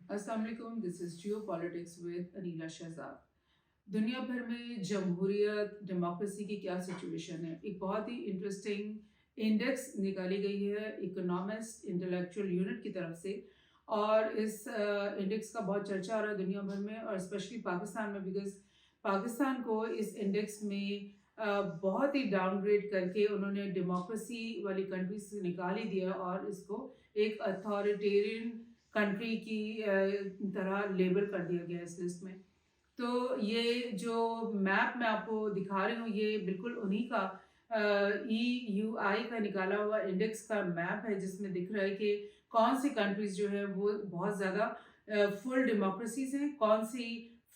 अस्सलाम वालेकुम, this is Geo politics with Anila Shahzad. दुनिया भर में जमहूरियत, डेमोक्रेसी की क्या सिचुएशन है, एक बहुत ही इंटरेस्टिंग इंडेक्स निकाली गई है इकोनॉमिस्ट इंटेलेक्चुअल यूनिट की तरफ से। और इस इंडेक्स का बहुत चर्चा हो रहा है दुनिया भर में और स्पेशली पाकिस्तान में, बिकॉज पाकिस्तान को इस इंडेक्स में बहुत ही डाउनग्रेड करके उन्होंने डेमोक्रेसी वाली कंट्री से निकाल ही दिया और इसको एक अथॉरिटेरियन कंट्री की तरह लेबल कर दिया गया इस लिस्ट में। तो ये जो मैप मैं आपको दिखा रही हूँ ये बिल्कुल उन्हीं का EUI का निकाला हुआ इंडेक्स का मैप है, जिसमें दिख रहा है कि कौन सी कंट्रीज जो है वो बहुत ज़्यादा फुल डेमोक्रेसीज हैं, कौन सी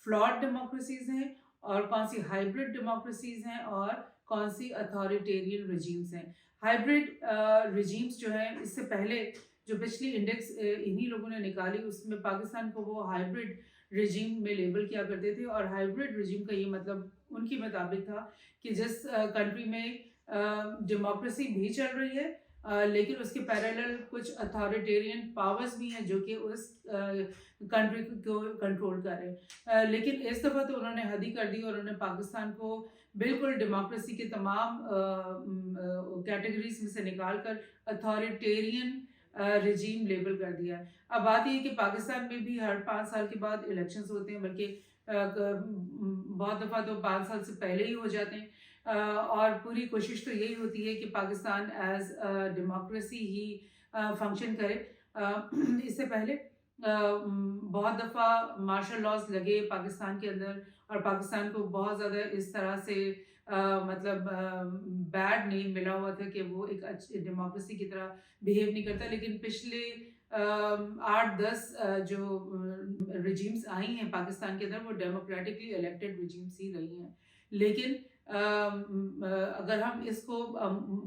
फ्लॉड डेमोक्रेसीज हैं और कौन सी हाइब्रिड डेमोक्रेसीज हैं और कौन सी अथॉरिटेरियन रिजीम्स हैं। हाइब्रिड रिजीम्स जो है, इससे पहले जो पिछली इंडेक्स इन्हीं लोगों ने निकाली उसमें पाकिस्तान को वो हाइब्रिड रिजीम में लेबल किया करते थे। और हाइब्रिड रिजीम का ये मतलब उनके मुताबिक था कि जिस कंट्री में डेमोक्रेसी भी चल रही है लेकिन उसके पैरेलल कुछ अथॉरिटेरियन पावर्स भी हैं जो कि उस कंट्री को कंट्रोल कर रहे हैं। लेकिन इस दफ़ा तो उन्होंने हद ही कर दी और उन्होंने पाकिस्तान को बिल्कुल डेमोक्रेसी के तमाम कैटेगरीज में से निकाल कर अथॉरिटेरियन रिजीम लेबल कर दिया है। अब बात ये है कि पाकिस्तान में भी हर 5 साल के बाद इलेक्शंस होते हैं, बल्कि बहुत दफ़ा तो 5 साल से पहले ही हो जाते हैं। और पूरी कोशिश तो यही होती है कि पाकिस्तान एज डेमोक्रेसी ही फंक्शन करे। इससे पहले बहुत दफ़ा मार्शल लॉज लगे पाकिस्तान के अंदर और पाकिस्तान को बहुत ज़्यादा इस तरह से मतलब बैड नेम मिला हुआ था कि वो एक अच्छी डेमोक्रेसी की तरह बिहेव नहीं करता। लेकिन पिछले 8-10 जो रिजीम्स आई हैं पाकिस्तान के अंदर वो डेमोक्रेटिकली इलेक्टेड रिजीम्स ही रही हैं। लेकिन अगर हम इसको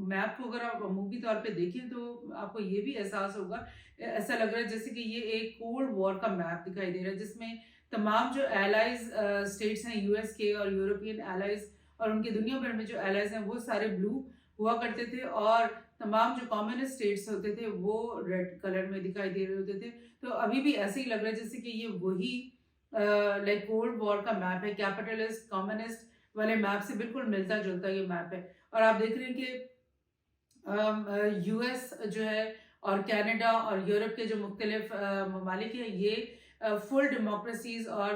मैप को अगर आप अमूमी तौर पे देखें तो आपको ये भी एहसास होगा, ऐसा लग रहा है जैसे कि ये एक कोल्ड वॉर का मैप दिखाई दे रहा है, जिसमें तमाम जो एलाइज स्टेट्स हैं यूएस के और यूरोपियन एलाइज और उनके दुनिया भर में जो एलाइज हैं वो सारे ब्लू हुआ करते थे और तमाम जो कम्युनिस्ट स्टेट्स होते थे वो रेड कलर में दिखाई दे रहे होते थे। तो अभी भी ऐसे ही लग रहा है जैसे कि ये वही लाइक कोल्ड वॉर का मैप है, कैपिटलिस्ट कम्युनिस्ट वाले मैप से बिल्कुल मिलता जुलता ये मैप है। और आप देख रहे हैं कि यूएस जो है और कनाडा और यूरोप के जो मुख्तलिफ ममालिक हैं ये फुल डेमोक्रेसीज और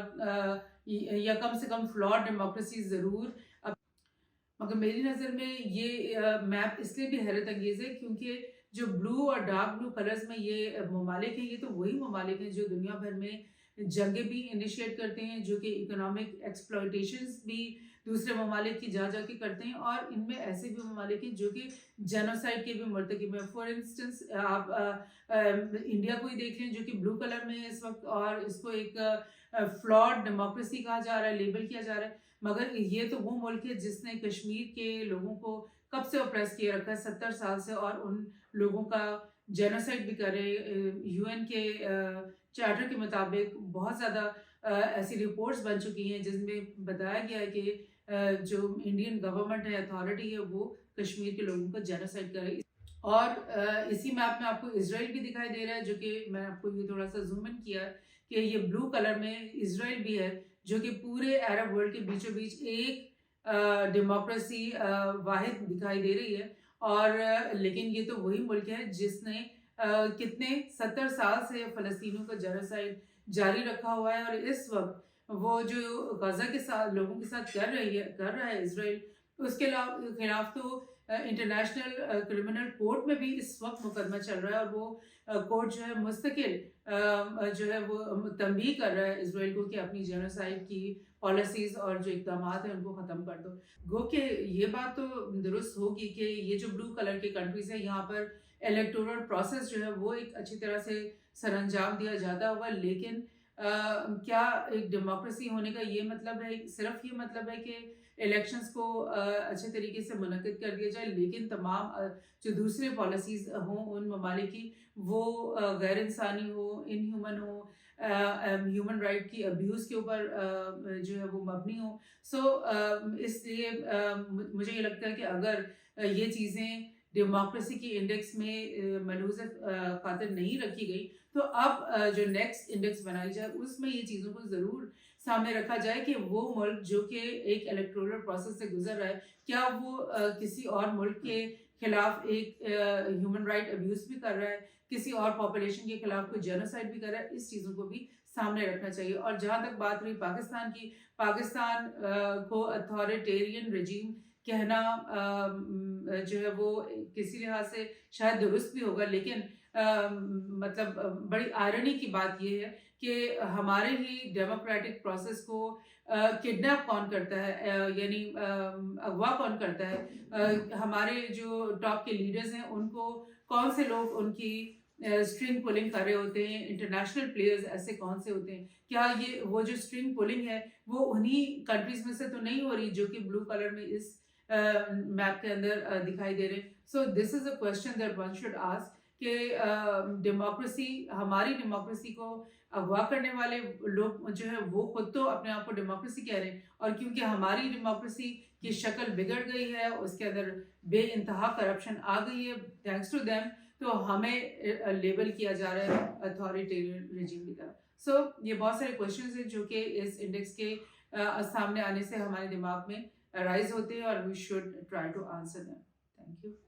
या कम से कम फ्लॉड डेमोक्रेसीज ज़रूर, मगर मेरी नज़र में ये मैप इसलिए भी हैरत अंगेज़ है क्योंकि जो ब्लू और डार्क ब्लू कलर्स में ये ममालिक हैं, ये तो वही ममालिक हैं जो दुनिया भर में जंगें भी इनिशिएट करते हैं, जो कि इकोनॉमिक एक्सप्लॉयटेशंस भी दूसरे ममालिक की जा के करते हैं। और इनमें ऐसे भी ममालिक हैं जो कि जेनोसाइड के भी मर्तकब हैं। फॉर इंस्टेंस आप इंडिया को ही देख लें जो कि ब्लू कलर में है इस वक्त और इसको एक फ्लॉड डेमोक्रेसी कहा जा रहा है, लेबल किया जा रहा है। मगर ये तो वो मुल्क है जिसने कश्मीर के लोगों को कब से ऑप्रेस किए रखा है, 70 साल से, और उन लोगों का जेनोसाइड भी करे। यूएन के चार्टर के मुताबिक बहुत ज़्यादा ऐसी रिपोर्ट्स बन चुकी हैं जिसमें बताया गया है कि जो इंडियन गवर्नमेंट है, अथॉरिटी है, वो कश्मीर के लोगों को जेनोसाइड करे। और इसी मैप में आपको इसराइल भी दिखाई दे रहा है, जो कि मैं आपको ये थोड़ा सा जूम इन किया है कि ये ब्लू कलर में इसराइल भी है जो कि पूरे अरब वर्ल्ड के बीचों बीच एक डेमोक्रेसी वाहिद दिखाई दे रही है। और लेकिन ये तो वही मुल्क है जिसने कितने 70 साल से फ़लस्तीनियों का जेनोसाइड जारी रखा हुआ है। और इस वक्त वो जो गज़ा के साथ लोगों के साथ कर रहा है इसराइल, उसके खिलाफ तो इंटरनेशनल क्रिमिनल कोर्ट में भी इस वक्त मुकदमा चल रहा है। और वो कोर्ट जो है मुस्तकिल जो है वो तंबीह कर रहा है इसराइल को कि अपनी जेनोसाइड की पॉलिसीज और जो इकदाम हैं उनको ख़त्म कर दो। गो कि ये बात तो दुरुस्त होगी कि ये जो ब्लू कलर की कंट्रीज़ है यहाँ पर इलेक्टोरल प्रोसेस जो है वो एक अच्छी तरह से सरअंजाम दिया जाता होगा। लेकिन क्या एक डेमोक्रेसी होने का ये मतलब है, सिर्फ ये मतलब है कि इलेक्शंस को अच्छे तरीके से मुनक्किद कर दिया जाए, लेकिन तमाम जो दूसरे पॉलिसीज़ हों उन ममालिक की वो गैर इंसानी हो, इनह्यूमन हो, ह्यूमन राइट की अब्यूज़ के ऊपर जो है वो मबनी हो। इसलिए मुझे ये लगता है कि अगर ये चीज़ें डेमोक्रेसी की इंडेक्स में मलहूज़ खातिर नहीं रखी गई تو اب جو نیکسٹ انڈیکس بنائی جائے اس میں یہ چیزوں کو ضرور سامنے رکھا جائے کہ وہ ملک جو کہ ایک الیکٹورل پروسیس سے گزر رہا ہے کیا وہ کسی اور ملک کے خلاف ایک ہیومن رائٹ ابیوز بھی کر رہا ہے, کسی اور پاپولیشن کے خلاف کوئی جینوسائڈ بھی کر رہا ہے. اس چیزوں کو بھی سامنے رکھنا چاہیے. اور جہاں تک بات رہی پاکستان کی, پاکستان کو اتھارٹیرین رجیم کہنا جو ہے وہ کسی لحاظ سے شاید درست بھی ہوگا, لیکن مطلب بڑی آئرنی کی بات یہ ہے کہ ہمارے ہی ڈیموکریٹک پروسیس کو کڈنیپ کون کرتا ہے, یعنی اغوا کون کرتا ہے, ہمارے جو ٹاپ کے لیڈرز ہیں ان کو کون سے لوگ ان کی اسٹرنگ پولنگ کر رہے ہوتے ہیں, انٹرنیشنل پلیئرز ایسے کون سے ہوتے ہیں, کیا یہ وہ جو اسٹرنگ پولنگ ہے وہ انہی کنٹریز میں سے تو نہیں ہو رہی جو کہ بلو کلر میں اس میپ کے اندر دکھائی دے رہے ہیں. So this is a question that one should ask کہ ڈیموکریسی, ہماری ڈیموکریسی کو اغوا کرنے والے لوگ جو ہے وہ خود تو اپنے آپ کو ڈیموکریسی کہہ رہے ہیں, اور کیونکہ ہماری ڈیموکریسی کی شکل بگڑ گئی ہے, اس کے اندر بے انتہا کرپشن آ گئی ہے تھینکس ٹو دیم, تو ہمیں لیبل کیا جا رہا ہے اتھارٹیرین رجیم کی طرف. سو یہ بہت سارے کوشچنز ہیں جو کہ اس انڈیکس کے سامنے آنے سے ہمارے دماغ میں رائز ہوتے ہیں, اور we should try to answer them. Thank you.